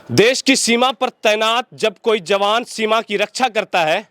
देश की सीमा पर तैनात जब कोई जवान सीमा की रक्षा करता है,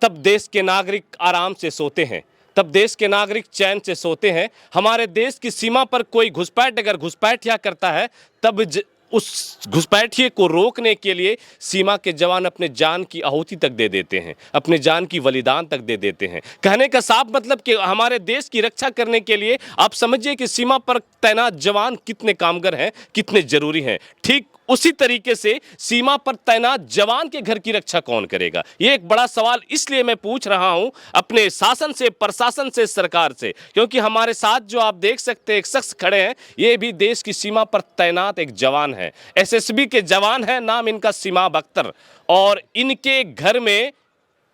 तब देश के नागरिक आराम से सोते हैं, तब देश के नागरिक चैन से सोते हैं। हमारे देश की सीमा पर कोई घुसपैठ अगर घुसपैठिया करता है, तब उस घुसपैठिए को रोकने के लिए सीमा के जवान अपने जान की आहुति तक दे देते हैं, अपने जान की बलिदान तक दे देते हैं। कहने का साफ मतलब कि हमारे देश की रक्षा करने के लिए आप समझिए कि सीमा पर तैनात जवान कितने कामगर हैं, कितने जरूरी हैं। ठीक उसी तरीके से सीमा पर तैनात जवान के घर की रक्षा कौन करेगा? ये एक बड़ा सवाल इसलिए मैं पूछ रहा हूं अपने शासन से, प्रशासन से, सरकार से, क्योंकि हमारे साथ जो आप देख सकते हैं एक शख्स खड़े हैं, ये भी देश की सीमा पर तैनात एक जवान है, एसएसबी के जवान है, नाम इनका सिमाब अख्तर। और इनके घर में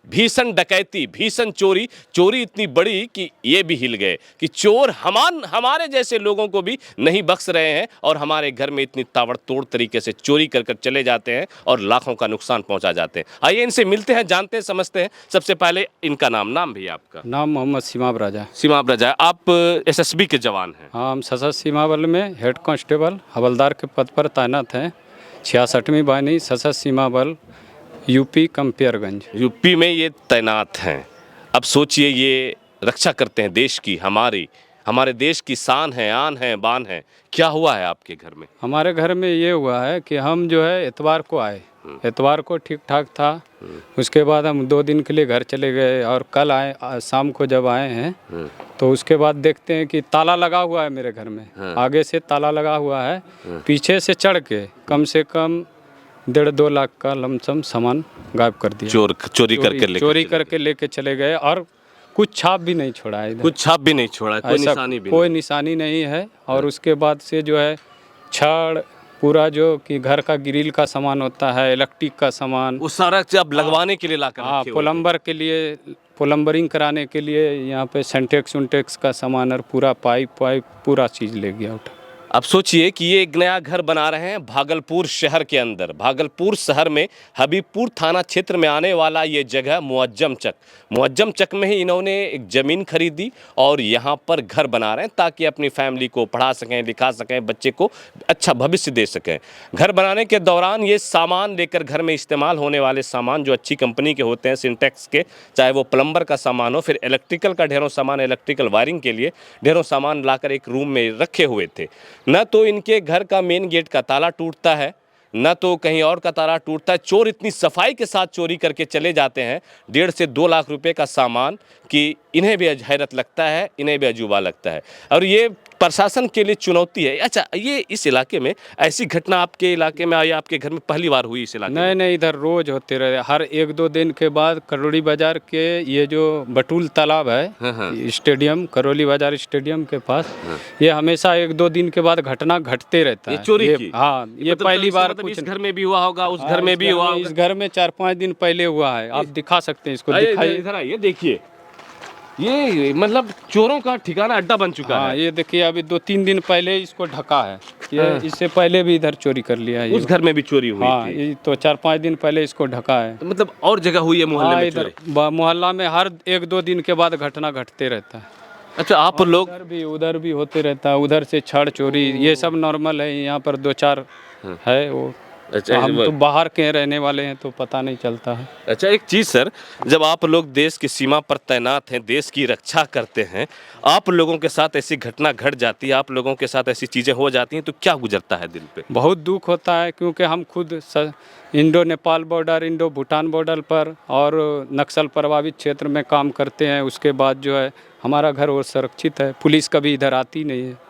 भीषण डकैती, भीषण चोरी इतनी बड़ी कि ये भी हिल गए कि चोर हमारे जैसे लोगों को भी नहीं बख्श रहे हैं और हमारे घर में इतनी ताबड़तोड़ तरीके से चोरी कर चले जाते हैं और लाखों का नुकसान पहुंचा जाते हैं। आइए इनसे मिलते हैं, जानते हैं, समझते हैं। सबसे पहले इनका नाम भी आपका? नाम मोहम्मद सिमाब राजा। सिमाब राजा, आप एसएसबी के जवान हैं? हाँ, हम सशस्त्र सीमा बल में हेड कांस्टेबल हवलदार के पद पर तैनात हैं। 66वीं बाहिनी सशस्त्र सीमा बल यूपी कंपियरगंज। यूपी में ये तैनात हैं। अब सोचिए, ये रक्षा करते हैं देश की, हमारे देश की शान है, आन है, बान है। क्या हुआ है आपके घर में? हमारे घर में ये हुआ है कि हम जो है इतवार को आए, इतवार को ठीक ठाक था। उसके बाद हम 2 दिन के लिए घर चले गए और कल आए, शाम को जब आए हैं तो उसके बाद देखते हैं कि ताला लगा हुआ है मेरे घर में। आगे से ताला लगा हुआ है, पीछे से चढ़ के कम से कम 1.5-2 लाख का लमसम सामान गायब कर दिया। चोरी करके लेके चले गए और कुछ छाप भी नहीं छोड़ा है इधर। कुछ छाप भी नहीं छोड़ा, कोई निशानी नहीं है। और उसके बाद से जो है छड़ पूरा जो कि घर का ग्रिल का सामान होता है, इलेक्ट्रिक का सामान, उस सारा अब लगवाने के लिए लाकर हाँ, प्लम्बर के लिए, प्लम्बरिंग कराने के लिए यहाँ पे सेंटेक्स का सामान और पूरा पाइप पूरा चीज़ ले गया उठा। अब सोचिए कि ये एक नया घर बना रहे हैं भागलपुर शहर के अंदर। भागलपुर शहर में हबीबपुर थाना क्षेत्र में आने वाला ये जगह मुअज्जम चक में ही इन्होंने एक ज़मीन खरीदी और यहाँ पर घर बना रहे हैं ताकि अपनी फैमिली को पढ़ा सकें, लिखा सकें, बच्चे को अच्छा भविष्य दे सकें। घर बनाने के दौरान ये सामान लेकर, घर में इस्तेमाल होने वाले सामान जो अच्छी कंपनी के होते हैं, सिंटेक्स के, चाहे वो प्लम्बर का सामान हो, फिर इलेक्ट्रिकल का ढेरों सामान, इलेक्ट्रिकल वायरिंग के लिए ढेरों सामान लाकर एक रूम में रखे हुए थे। न तो इनके घर का मेन गेट का ताला टूटता है, न तो कहीं और का ताला टूटता है। चोर इतनी सफाई के साथ चोरी करके चले जाते हैं 1.5 से 2 लाख रुपए का सामान कि इन्हें भी हैरत लगता है, इन्हें भी अजूबा लगता है। और ये प्रशासन के लिए चुनौती है। अच्छा, ये इस इलाके में ऐसी घटना आपके इलाके में आई, आपके घर में पहली बार हुई इस इलाके में? नहीं, इधर रोज होते रहे। हर 1-2 दिन के बाद करौली बाजार के ये जो बटुल तालाब है, स्टेडियम, करौली बाजार स्टेडियम के पास, ये हमेशा 1-2 दिन के बाद घटना घटते रहता है। चोरी की? हाँ, ये पहली बार। मतलब इस घर में भी हुआ होगा, उस घर में भी हुआ होगा। इस घर में 4-5 दिन पहले हुआ है। आप दिखा सकते हैं इसको, दिखाइए। इधर आइए, देखिए, ये मतलब चोरों का ठिकाना अड्डा बन चुका है। ये देखिए, अभी 2-3 दिन पहले इसको ढका है। ये इससे पहले भी इधर चोरी कर लिया है। उस घर में भी चोरी हुई थी? ये तो 4-5 दिन पहले इसको ढका है। तो मतलब और जगह हुई है मोहल्ले में? इधर मोहल्ला में हर 1-2 दिन के बाद घटना घटते रहता है। अच्छा, आप लोग उधर भी होते रहता है। उधर से छड़ चोरी, ये सब नॉर्मल है। यहाँ पर 2-4 है वो। अच्छा, हम तो बाहर के रहने वाले हैं तो पता नहीं चलता है। अच्छा, एक चीज़ सर, जब आप लोग देश की सीमा पर तैनात हैं, देश की रक्षा करते हैं, आप लोगों के साथ ऐसी घटना घट जाती है, आप लोगों के साथ ऐसी चीज़ें हो जाती हैं, तो क्या गुजरता है दिल पे? बहुत दुख होता है, क्योंकि हम खुद Indo Nepal border, Indo Bhutan border पर और नक्सल प्रभावित क्षेत्र में काम करते हैं। उसके बाद जो है हमारा घर और सुरक्षित है। पुलिस कभी इधर आती नहीं है।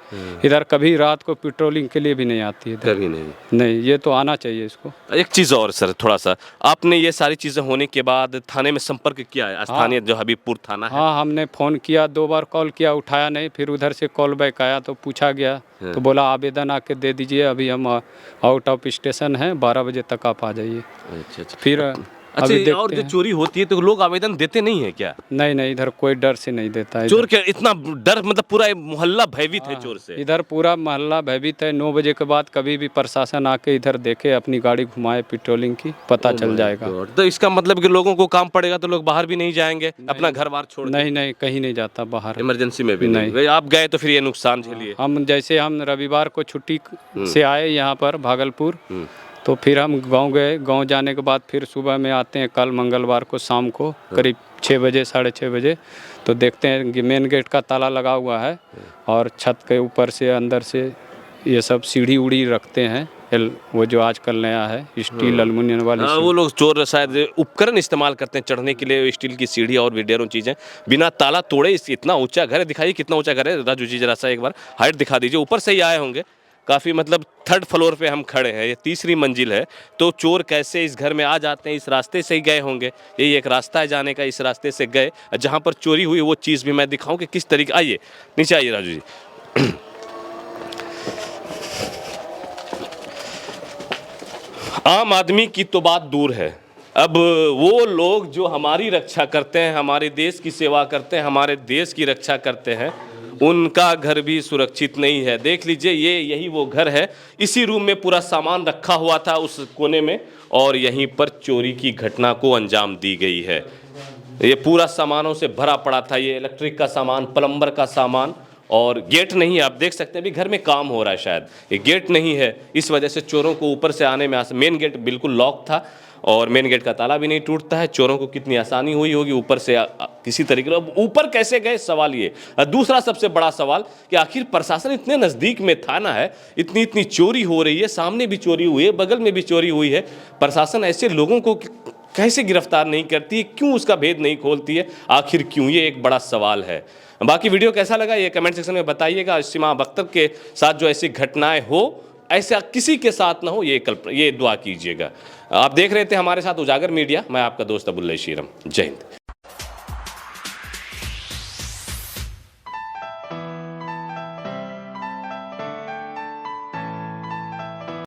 इधर कभी रात को पेट्रोलिंग के लिए भी नहीं आती है। कभी नहीं। ये तो आना चाहिए इसको। एक चीज़ और सर, थोड़ा सा, आपने ये सारी चीज़ें होने के बाद थाने में संपर्क किया है? स्थानीय जो हबीबपुर थाना है। हाँ, हमने फ़ोन किया, 2 बार कॉल किया, उठाया नहीं। फिर उधर से कॉल बैक आया तो पूछा गया, तो बोला आवेदन आके दे दीजिए, अभी हम आउट ऑफ स्टेशन हैं, 12 बजे तक आप आ जाइए। अच्छा। फिर अच्छा, और जो चोरी होती है तो लोग आवेदन देते नहीं है क्या? नहीं, इधर कोई डर से नहीं देता है। चोर क्या इतना डर, मतलब पूरा मोहल्ला भयभीत है चोर से? इधर पूरा मोहल्ला भयभीत है। 9 बजे के बाद कभी भी प्रशासन आके इधर देखे, अपनी गाड़ी घुमाए पेट्रोलिंग की, पता चल जाएगा। तो इसका मतलब कि लोगों को काम पड़ेगा तो लोग बाहर भी नहीं जाएंगे अपना घर बार छोड़? नहीं, कहीं नहीं जाता बाहर। इमरजेंसी में भी नहीं? आप गए तो फिर ये नुकसान झेलिए। हम रविवार को छुट्टी से आए यहाँ पर भागलपुर, तो फिर हम गांव गए। गांव जाने के बाद फिर सुबह में आते हैं कल मंगलवार को शाम को करीब 6 बजे 6:30 बजे। तो देखते हैं कि मेन गेट का ताला लगा हुआ है और छत के ऊपर से अंदर से ये सब सीढ़ी उड़ी रखते हैं। वो जो आजकल नया है स्टील एल्युमिनियम वाली वो लोग चोर शायद उपकरण इस्तेमाल करते हैं चढ़ने के लिए, स्टील की सीढ़ी और भी ढेरों चीज़ें बिना ताला तोड़े। इतना ऊंचा घर है, दिखाइए कितना ऊंचा घर है राजू जी, जरा सा एक बार हाइट दिखा दीजिए। ऊपर से ही आए होंगे काफ़ी, मतलब 3rd फ्लोर पे हम खड़े हैं, ये 3री मंजिल है। तो चोर कैसे इस घर में आ जाते हैं? इस रास्ते से ही गए होंगे, यही एक रास्ता है जाने का, इस रास्ते से गए। जहाँ पर चोरी हुई वो चीज़ भी मैं दिखाऊं कि किस तरीके। आइए नीचे आइए राजू जी। आम आदमी की तो बात दूर है, अब वो लोग जो हमारी रक्षा करते हैं, हमारे देश की सेवा करते हैं, हमारे देश की रक्षा करते हैं, उनका घर भी सुरक्षित नहीं है। देख लीजिए यही वो घर है। इसी रूम में पूरा सामान रखा हुआ था उस कोने में, और यहीं पर चोरी की घटना को अंजाम दी गई है। ये पूरा सामानों से भरा पड़ा था, ये इलेक्ट्रिक का सामान, प्लम्बर का सामान, और गेट नहीं है। आप देख सकते हैं अभी घर में काम हो रहा है, शायद ये गेट नहीं है, इस वजह से चोरों को ऊपर से आने में मेन गेट बिल्कुल लॉक था और मेन गेट का ताला भी नहीं टूटता है। चोरों को कितनी आसानी हुई होगी ऊपर से किसी तरीके से। अब ऊपर कैसे गए, सवाल ये। दूसरा सबसे बड़ा सवाल कि आखिर प्रशासन इतने नज़दीक में थाना है, इतनी चोरी हो रही है, सामने भी चोरी हुई है, बगल में भी चोरी हुई है, प्रशासन ऐसे लोगों को कैसे गिरफ्तार नहीं करती है? क्यों उसका भेद नहीं खोलती है? आखिर क्यों? ये एक बड़ा सवाल है। बाकी वीडियो कैसा लगा ये कमेंट सेक्शन में बताइएगा। सीमा बख्तर के साथ जो ऐसी घटनाएं हो, ऐसा किसी के साथ ना हो, ये दुआ कीजिएगा। आप देख रहे थे हमारे साथ उजागर मीडिया, मैं आपका दोस्त अबुल शीरम। जय हिंद।